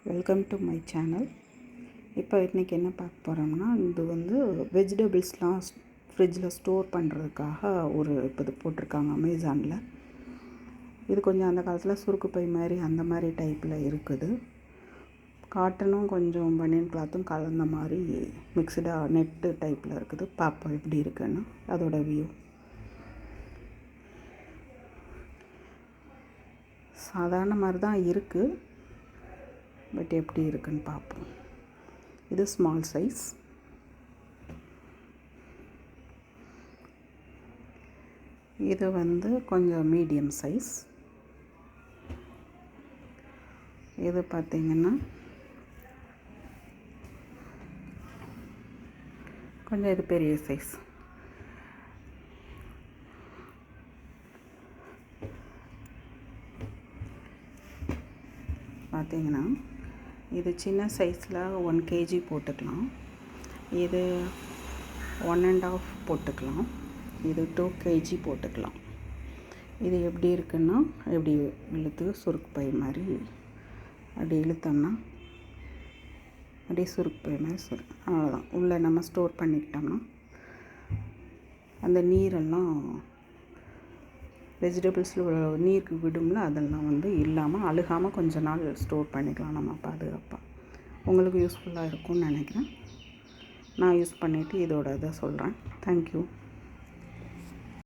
Welcome to my channel. இப்போ இன்றைக்கி என்ன பார்க்க போகிறோம்னா, இது வந்து வெஜிடபிள்ஸ்லாம் ஃப்ரிட்ஜில் ஸ்டோர் பண்ணுறதுக்காக இப்போ இது போட்டிருக்காங்க அமேசானில். இது கொஞ்சம் அந்த காலத்தில் சுருக்கு பை மாதிரி அந்த மாதிரி டைப்பில் இருக்குது. காட்டனும் கொஞ்சம் பனியன் கிளாத்தும் கலந்த மாதிரி மிக்சடாக நெட்டு டைப்பில் இருக்குது. பார்ப்போம் எப்படி இருக்குன்னு அதோட வியூ. சாதாரண மாதிரி தான் இருக்குது, பட் எப்படி இருக்குன்னு பார்ப்போம். இது ஸ்மால் சைஸ், இது வந்து கொஞ்சம் மீடியம் சைஸ், இது பார்த்திங்கன்னா கொஞ்சம் இது பெரிய சைஸ். பார்த்திங்கன்னா இது சின்ன சைஸில் 1 kg போட்டுக்கலாம், இது 1.5 போட்டுக்கலாம், இது 2 kg போட்டுக்கலாம். இது எப்படி இருக்குன்னா, எப்படி இழுத்து சுருக்கு பை மாதிரி அப்படி இழுத்தோம்னா அப்படியே சுருக்கு பை மாதிரி அவ்வளோதான். உள்ளே நம்ம ஸ்டோர் பண்ணிக்கிட்டோம்னா அந்த நீரெல்லாம் வெஜிடபிள்ஸில் நீருக்கு விடும்ல, அதெல்லாம் வந்து இல்லாமல் அழுகாமல் கொஞ்ச நாள் ஸ்டோர் பண்ணிக்கலாம் நம்ம பாதுகாப்பாக. உங்களுக்கு யூஸ்ஃபுல்லாக இருக்கும்னு நினைக்கிறேன். நான் யூஸ் பண்ணிவிட்டு இதோட இதை சொல்கிறேன். தேங்க்யூ.